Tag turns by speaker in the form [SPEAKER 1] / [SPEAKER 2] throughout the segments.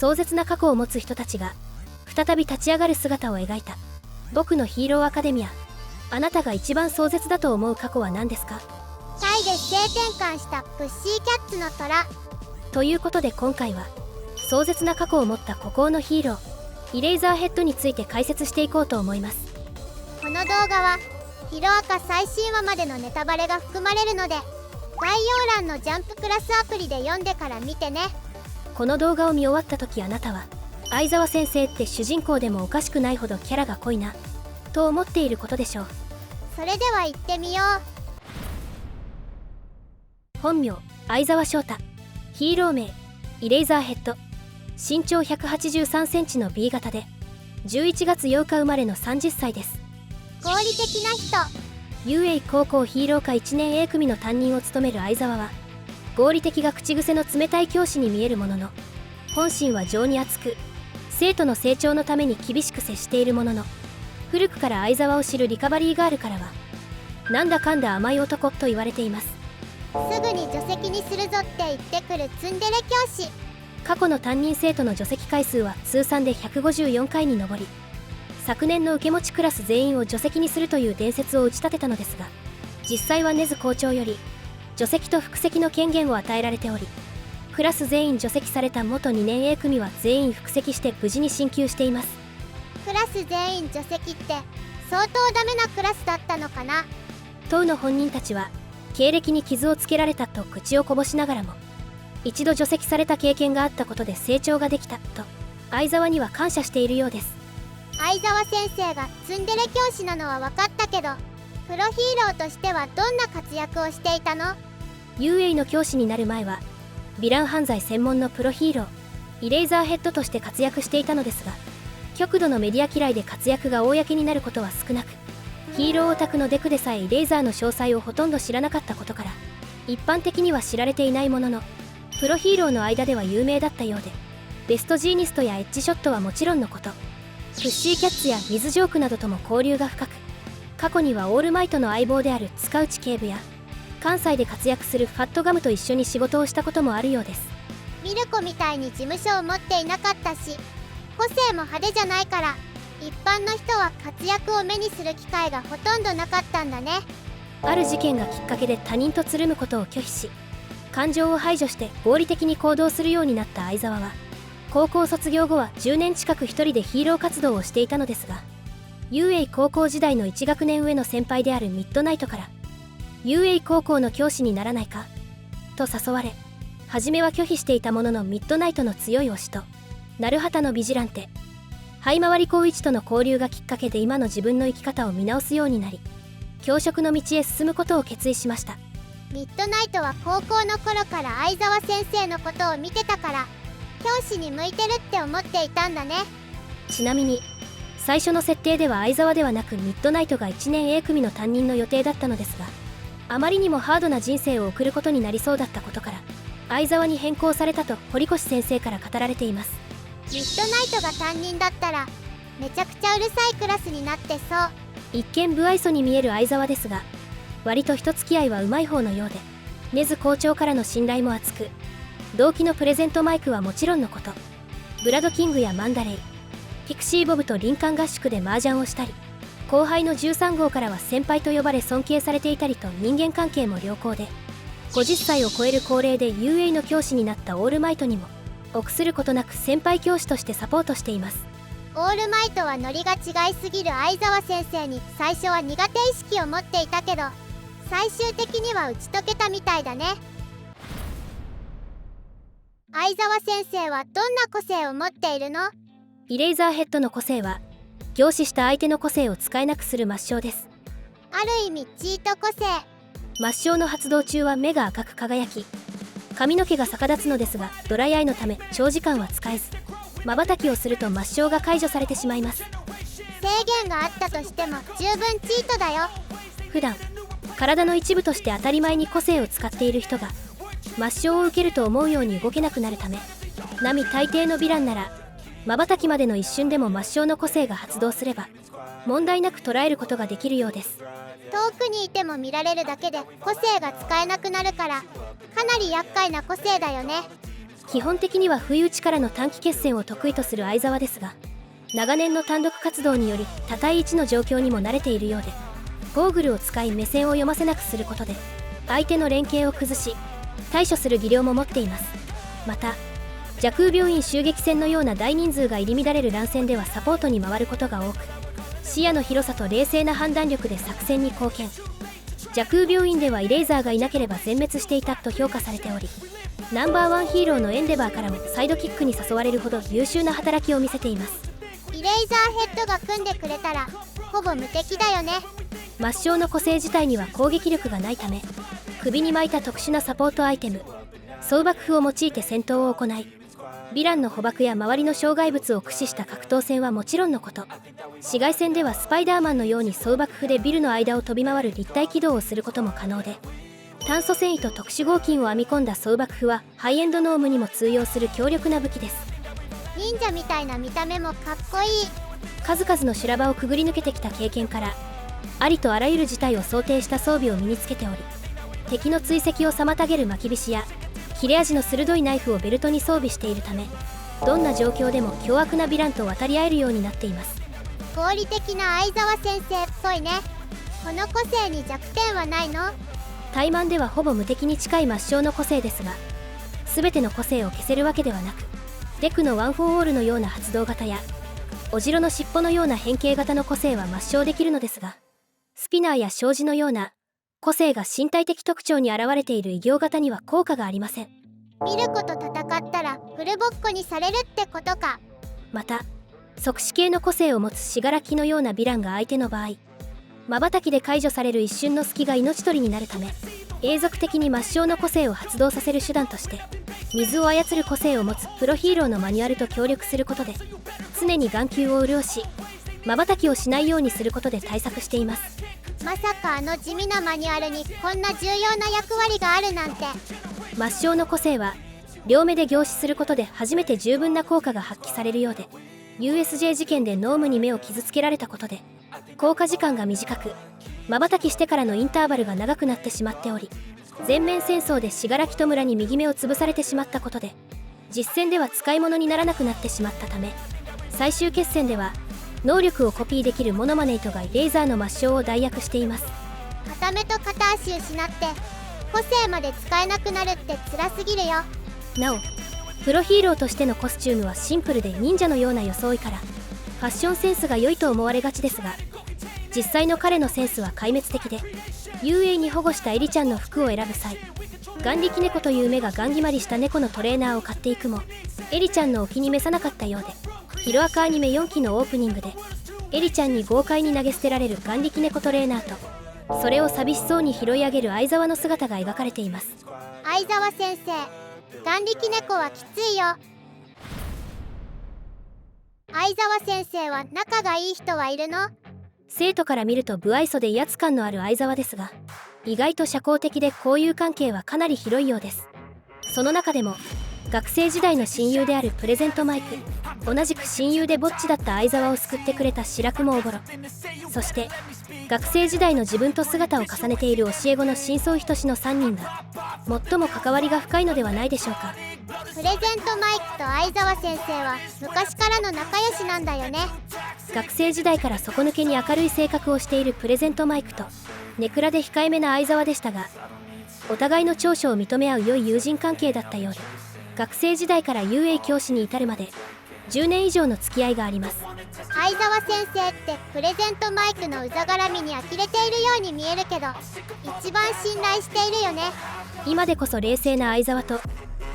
[SPEAKER 1] 壮絶な過去を持つ人たちが再び立ち上がる姿を描いた僕のヒーローアカデミア。あなたが一番壮絶だと思う過去は何ですか？
[SPEAKER 2] タイで性転換したプッシーキャッツの虎。
[SPEAKER 1] ということで今回は壮絶な過去を持った孤高のヒーローイレイザーヘッドについて解説していこうと思います。
[SPEAKER 2] この動画はヒロアカ最新話までのネタバレが含まれるので、概要欄のジャンププラスアプリで読んでから見てね。
[SPEAKER 1] この動画を見終わった時、あなたは相沢先生って主人公でもおかしくないほどキャラが濃いなと思っていることでしょう。
[SPEAKER 2] それでは行ってみよ
[SPEAKER 1] う。本名相沢翔太、ヒーロー名イレイザーヘッド、身長183センチの B 型で11月8日生まれの30歳です。
[SPEAKER 2] 合理的な人。
[SPEAKER 1] UA 高校ヒーロー科1年 A 組の担任を務める相沢は合理的が口癖の冷たい教師に見えるものの、本心は情に厚く生徒の成長のために厳しく接しているものの、古くから相沢を知るリカバリーガールからはなんだかんだ甘い男と言われています。
[SPEAKER 2] すぐに除籍にするぞって言ってくるツンデレ教師。
[SPEAKER 1] 過去の担任生徒の除籍回数は通算で154回に上り、昨年の受け持ちクラス全員を除籍にするという伝説を打ち立てたのですが、実際は根津校長より除籍と復籍の権限を与えられており、クラス全員除籍された元2年 A 組は全員復籍して無事に進級しています。
[SPEAKER 2] クラス全員除籍って相当ダメなクラスだったのかな。
[SPEAKER 1] 当の本人たちは経歴に傷をつけられたと口をこぼしながらも、一度除籍された経験があったことで成長ができたと相沢には感謝しているようです。
[SPEAKER 2] 相沢先生がツンデレ教師なのは分かったけど、プロヒーローとしてはどんな活躍をしていたの？
[SPEAKER 1] UA の教師になる前はヴィラン犯罪専門のプロヒーローイレイザーヘッドとして活躍していたのですが、極度のメディア嫌いで活躍が公になることは少なく、ヒーローオタクのデクでさえイレイザーの詳細をほとんど知らなかったことから一般的には知られていないものの、プロヒーローの間では有名だったようで、ベストジーニストやエッジショットはもちろんのこと、プッシーキャッツや水ジョークなどとも交流が深く、過去にはオールマイトの相棒である塚内警部や関西で活躍するファットガムと一緒に仕事をしたこともあるようです。
[SPEAKER 2] ミルコみたいに事務所を持っていなかったし、個性も派手じゃないから一般の人は活躍を目にする機会がほとんどなかったんだね。
[SPEAKER 1] ある事件がきっかけで他人とつるむことを拒否し、感情を排除して合理的に行動するようになった相沢は、高校卒業後は10年近く一人でヒーロー活動をしていたのですが、 UA 高校時代の1学年上の先輩であるミッドナイトから UA 高校の教師にならないかと誘われ、初めは拒否していたものの、ミッドナイトの強い推しと成畑のビジランテ灰回り光一との交流がきっかけで今の自分の生き方を見直すようになり、教職の道へ進むことを決意しました。
[SPEAKER 2] ミッドナイトは高校の頃から相沢先生のことを見てたから教師に向いてるって思っていたんだね。
[SPEAKER 1] ちなみに最初の設定では相沢ではなくミッドナイトが1年 A 組の担任の予定だったのですが、あまりにもハードな人生を送ることになりそうだったことから相沢に変更されたと堀越先生から語られています。
[SPEAKER 2] ミッドナイトが担任だったらめちゃくちゃうるさいクラスになってそう。
[SPEAKER 1] 一見不愛想に見える相沢ですが、割と人付き合いはうまい方のようで、根津校長からの信頼も厚く、同期のプレゼントマイクはもちろんのこと、ブラドキングやマンダレイ、ピクシーボブと林間合宿で麻雀をしたり、後輩の13号からは先輩と呼ばれ尊敬されていたりと人間関係も良好で、50歳を超える高齢で UA の教師になったオールマイトにも臆することなく先輩教師としてサポートしています。
[SPEAKER 2] オールマイトはノリが違いすぎる相沢先生に最初は苦手意識を持っていたけど、最終的には打ち解けたみたいだね。相沢先生はどんな個性を持っているの？
[SPEAKER 1] イレイザーヘッドの個性は凝視した相手の個性を使えなくする抹消です。
[SPEAKER 2] ある意味チート個性。
[SPEAKER 1] 抹消の発動中は目が赤く輝き、髪の毛が逆立つのですが、ドライアイのため長時間は使えず、瞬きをすると抹消が解除されてしまいます。
[SPEAKER 2] 制限があったとしても十分チートだよ。
[SPEAKER 1] 普段体の一部として当たり前に個性を使っている人が抹消を受けると思うように動けなくなるため、並大抵のヴィランなら瞬きまでの一瞬でも抹消の個性が発動すれば問題なく捉えることができるようです。
[SPEAKER 2] 遠くにいても見られるだけで個性が使えなくなるから、かなり厄介な個性だよね。
[SPEAKER 1] 基本的には不意打ちからの短期決戦を得意とする相沢ですが、長年の単独活動により多対1の状況にも慣れているようで、ゴーグルを使い目線を読ませなくすることで相手の連携を崩し対処する技量も持っています。また蛇空病院襲撃戦のような大人数が入り乱れる乱戦ではサポートに回ることが多く、視野の広さと冷静な判断力で作戦に貢献。蛇空病院ではイレイザーがいなければ全滅していたと評価されており、ナンバーワンヒーローのエンデバーからもサイドキックに誘われるほど優秀な働きを見せています。
[SPEAKER 2] イレイザーヘッドが組んでくれたらほぼ無敵だよね。
[SPEAKER 1] 抹消の個性自体には攻撃力がないため、首に巻いた特殊なサポートアイテム総爆風を用いて戦闘を行い、ヴィランの捕獲や周りの障害物を駆使した格闘戦はもちろんのこと、市街戦ではスパイダーマンのように総爆風でビルの間を飛び回る立体起動をすることも可能で、炭素繊維と特殊合金を編み込んだ総爆風はハイエンドノームにも通用する強力な武器です。
[SPEAKER 2] 忍者みたいな見た目もかっこいい。
[SPEAKER 1] 数々の修羅場をくぐり抜けてきた経験から、ありとあらゆる事態を想定した装備を身につけており、敵の追跡を妨げる巻き菱や切れ味の鋭いナイフをベルトに装備しているため、どんな状況でも凶悪なヴィランと渡り合えるようになっています。
[SPEAKER 2] 合理的な相沢先生っぽいね。この個性に弱点はないの？
[SPEAKER 1] 怠慢ではほぼ無敵に近い抹消の個性ですが、全ての個性を消せるわけではなく、デクのワン・フォー・オールのような発動型やオジロの尻尾のような変形型の個性は抹消できるのですが、スピナーや障子のような個性が身体的特徴に現れている異形型には効果がありません。
[SPEAKER 2] ミルコと戦ったらフルボッコにされるってことか。
[SPEAKER 1] また即死系の個性を持つ死柄木のようなヴィランが相手の場合、瞬きで解除される一瞬の隙が命取りになるため、永続的に抹消の個性を発動させる手段として水を操る個性を持つプロヒーローのマニュアルと協力することで、常に眼球を潤し瞬きをしないようにすることで対策しています。
[SPEAKER 2] まさかあの地味なマニュアルにこんな重要な役割があるなんて。
[SPEAKER 1] 抹消の個性は両目で凝視することで初めて十分な効果が発揮されるようで、 USJ 事件でノームに目を傷つけられたことで効果時間が短く、瞬きしてからのインターバルが長くなってしまっており、全面戦争で死柄木戸村に右目を潰されてしまったことで実戦では使い物にならなくなってしまったため、最終決戦では能力をコピーできるモノマネイトがレーザーの抹消を代役しています。
[SPEAKER 2] 片目と片足失って個性まで使えなくなるって辛すぎるよ。
[SPEAKER 1] なおプロヒーローとしてのコスチュームはシンプルで忍者のような装いからファッションセンスが良いと思われがちですが、実際の彼のセンスは壊滅的で、遊泳に保護したエリちゃんの服を選ぶ際、眼力猫という目がガン決まりした猫のトレーナーを買っていくもエリちゃんのお気に召さなかったようで、ヒロアカアニメ4期のオープニングでエリちゃんに豪快に投げ捨てられる眼力猫トレーナーと、それを寂しそうに拾い上げる相沢の姿が描かれています。
[SPEAKER 2] 相沢先生、眼力猫はきついよ。相沢先生は仲がいい人はいるの？
[SPEAKER 1] 生徒から見ると不愛想で威圧感のある相沢ですが、意外と社交的で交友関係はかなり広いようです。その中でも学生時代の親友であるプレゼントマイク、同じく親友でぼっちだった相沢を救ってくれた白雲おぼろ、そして学生時代の自分と姿を重ねている教え子の真相仁の3人が最も関わりが深いのではないでしょうか。
[SPEAKER 2] プレゼントマイクと相沢先生は昔からの仲良しなんだよね。
[SPEAKER 1] 学生時代から底抜けに明るい性格をしているプレゼントマイクとネクラで控えめな相沢でしたが、お互いの長所を認め合う良い友人関係だったようで、学生時代から遊泳教師に至るまで10年以上の付き合いがあります。
[SPEAKER 2] 相沢先生ってプレゼントマイクのうざがらみに呆れているように見えるけど、一番信頼しているよね。
[SPEAKER 1] 今でこそ冷静な相沢と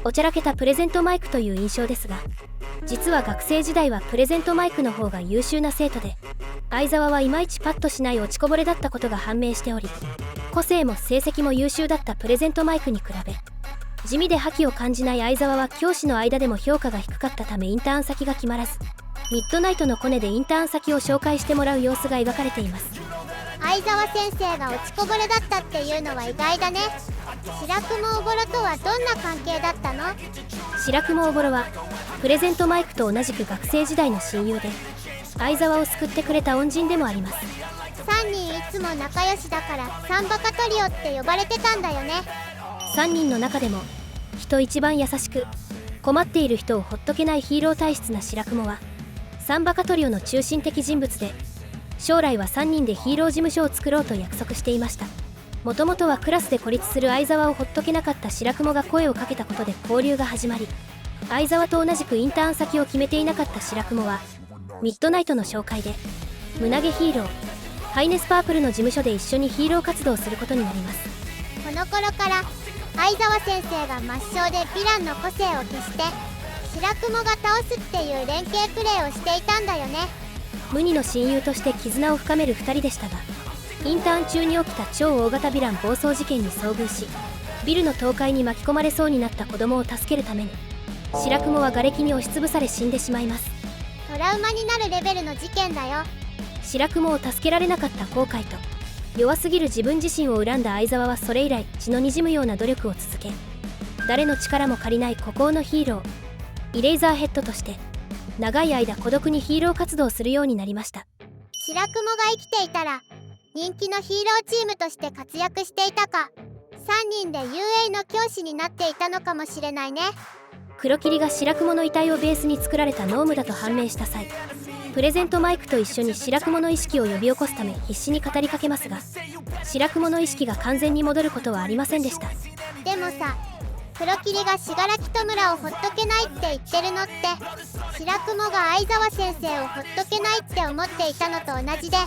[SPEAKER 1] おちゃらけたプレゼントマイクという印象ですが、実は学生時代はプレゼントマイクの方が優秀な生徒で、相沢はいまいちパッとしない落ちこぼれだったことが判明しており、個性も成績も優秀だったプレゼントマイクに比べ地味で覇気を感じない相沢は教師の間でも評価が低かったためインターン先が決まらず、ミッドナイトのコネでインターン先を紹介してもらう様子が描かれています。
[SPEAKER 2] 相沢先生が落ちこぼれだったっていうのは意外だね。白雲おぼろとはどんな関係だったの？
[SPEAKER 1] 白雲おぼろはプレゼントマイクと同じく学生時代の親友で、相沢を救ってくれた恩人でもあります。
[SPEAKER 2] 3人いつも仲良しだからサンバカトリオって呼ばれてたんだよね。
[SPEAKER 1] 3人の中でも人一番優しく困っている人をほっとけないヒーロー体質な白雲はサンバカトリオの中心的人物で、将来は3人でヒーロー事務所を作ろうと約束していました。もともとはクラスで孤立する相沢をほっとけなかった白雲が声をかけたことで交流が始まり、相沢と同じくインターン先を決めていなかった白雲はミッドナイトの紹介で胸毛ヒーローハイネスパープルの事務所で一緒にヒーロー活動をすることになります。
[SPEAKER 2] この頃から相沢先生が抹消でヴィランの個性を消して白雲が倒すっていう連携プレーをしていたんだよね。
[SPEAKER 1] 無二の親友として絆を深める2人でしたが、インターン中に起きた超大型ヴィラン暴走事件に遭遇し、ビルの倒壊に巻き込まれそうになった子供を助けるために白雲は瓦礫に押しつぶされ死んでしまいます。
[SPEAKER 2] トラウマになるレベルの事件だよ。
[SPEAKER 1] 白雲を助けられなかった後悔と弱すぎる自分自身を恨んだ相沢はそれ以来血の滲むような努力を続け、誰の力も借りない孤高のヒーローイレイザーヘッドとして長い間孤独にヒーロー活動するようになりました。
[SPEAKER 2] 白雲が生きていたら人気のヒーローチームとして活躍していたか、3人で UA の教師になっていたのかもしれないね。
[SPEAKER 1] 黒霧が白雲の遺体をベースに作られたノームだと判明した際、プレゼントマイクと一緒に白雲の意識を呼び起こすため必死に語りかけますが、白雲の意識が完全に戻ることはありませんでした。
[SPEAKER 2] でもさ、黒霧が信楽戸村をほっとけないって言ってるのって、白雲が相沢先生をほっとけないって思っていたのと同じで、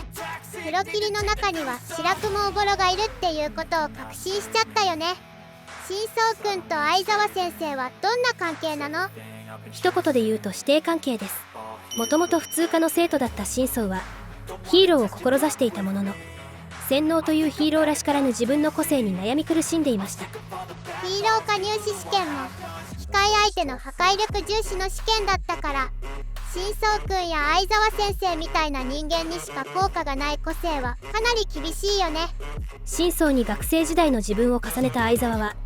[SPEAKER 2] 黒霧の中には白雲おぼろがいるっていうことを確信しちゃったよね。真相くんと相沢先生はどんな関係なの？
[SPEAKER 1] 一言で言うと師弟関係です。もともと普通科の生徒だった真相はヒーローを志していたものの、洗脳というヒーローらしからぬ自分の個性に悩み苦しんでいました。
[SPEAKER 2] ヒーロー科入試試験も機械相手の破壊力重視の試験だったから、真相くんや相沢先生みたいな人間にしか効果がない個性はかなり厳しいよね。
[SPEAKER 1] 真相に学生時代の自分を重ねた相沢は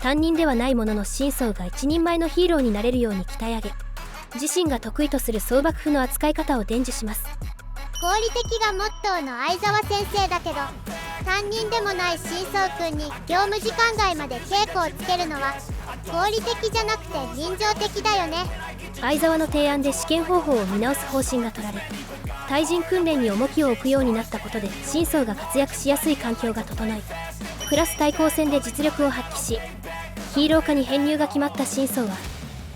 [SPEAKER 1] 担任ではないものの、真相が一人前のヒーローになれるように鍛え上げ、自身が得意とする総幕府の扱い方を伝授します。
[SPEAKER 2] 合理的がモットーの相沢先生だけど、担任でもない真相くんに業務時間外まで稽古をつけるのは合理的じゃなくて人情的だよね。
[SPEAKER 1] 相沢の提案で試験方法を見直す方針が取られ、対人訓練に重きを置くようになったことで真相が活躍しやすい環境が整い、クラス対抗戦で実力を発揮し、ヒーロー科に編入が決まった真相は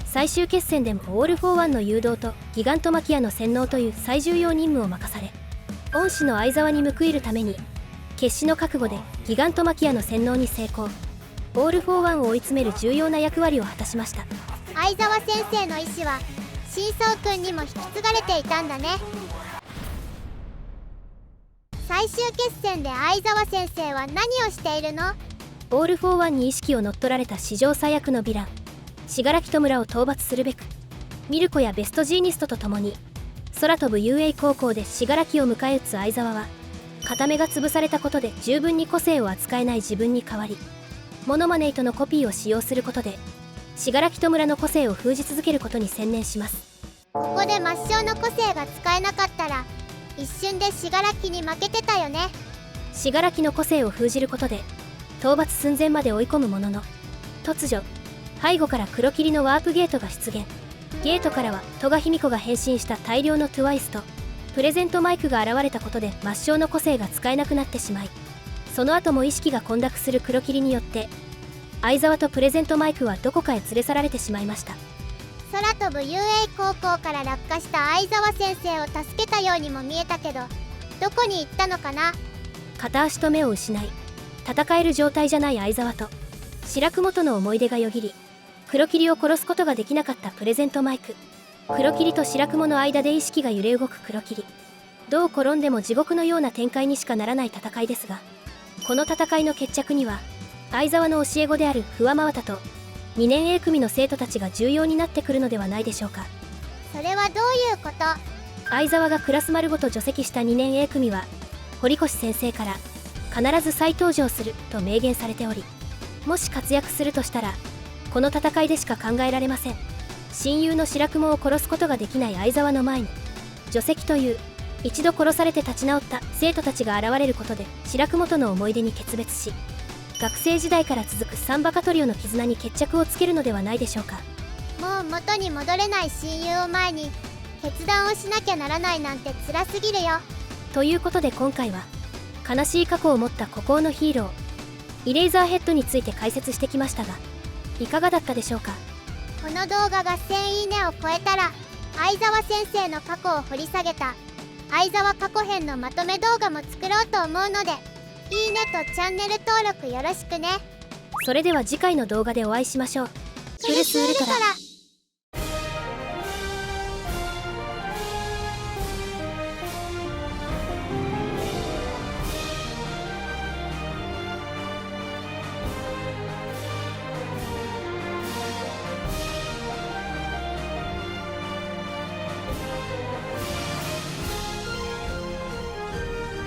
[SPEAKER 1] 最終決戦でもオール・フォー・ワンの誘導とギガントマキアの洗脳という最重要任務を任され、恩師の相沢に報いるために決死の覚悟でギガントマキアの洗脳に成功、オール・フォー・ワンを追い詰める重要な役割を果たしました。
[SPEAKER 2] 相沢先生の意志は真相くんにも引き継がれていたんだね。最終決戦で相沢先生は何をしているの？
[SPEAKER 1] オール・フォー・ワンに意識を乗っ取られた史上最悪のヴィラン信楽戸村を討伐するべく、ミルコやベストジーニストと共に空飛ぶ UA 高校で信楽を迎え撃つ相沢は、片目が潰されたことで十分に個性を扱えない自分に代わり、モノマネイトのコピーを使用することで信楽戸村の個性を封じ続けることに専念します。
[SPEAKER 2] ここで抹消の個性が使えなかったら一瞬で信楽に負けてたよね。
[SPEAKER 1] 信楽の個性を封じることで討伐寸前まで追い込むものの、突如背後から黒霧のワープゲートが出現。ゲートからは戸賀卑弥呼が変身した大量のトゥワイスとプレゼントマイクが現れたことで抹消の個性が使えなくなってしまい、その後も意識が混濁する黒霧によって相沢とプレゼントマイクはどこかへ連れ去られてしまいました。
[SPEAKER 2] 空飛ぶ UA 高校から落下した相沢先生を助けたようにも見えたけど、どこに行ったのかな？
[SPEAKER 1] 片足と目を失い戦える状態じゃない相沢と白雲との思い出がよぎり、黒霧を殺すことができなかったプレゼントマイク。黒霧と白雲の間で意識が揺れ動く黒霧。どう転んでも地獄のような展開にしかならない戦いですが、この戦いの決着には相沢の教え子である不破真綿と2年 A 組の生徒たちが重要になってくるのではないでしょうか。
[SPEAKER 2] それはどういうこと？
[SPEAKER 1] 相沢がクラス丸ごと除籍した2年 A 組は堀越先生から必ず再登場すると明言されており、もし活躍するとしたらこの戦いでしか考えられません。親友の白雲を殺すことができない相沢の前に除籍という一度殺されて立ち直った生徒たちが現れることで白雲との思い出に決別し、学生時代から続くサンバカトリオの絆に決着をつけるのではないでしょうか。
[SPEAKER 2] もう元に戻れない親友を前に決断をしなきゃならないなんて辛すぎるよ。
[SPEAKER 1] ということで今回は悲しい過去を持った孤高のヒーローイレイザーヘッドについて解説してきましたが、いかがだったでしょうか。
[SPEAKER 2] この動画が1000いいねを超えたら相沢先生の過去を掘り下げた相沢過去編のまとめ動画も作ろうと思うので、いいねとチャンネル登録よろしくね。
[SPEAKER 1] それでは次回の動画でお会いしましょう。フルスウルトラ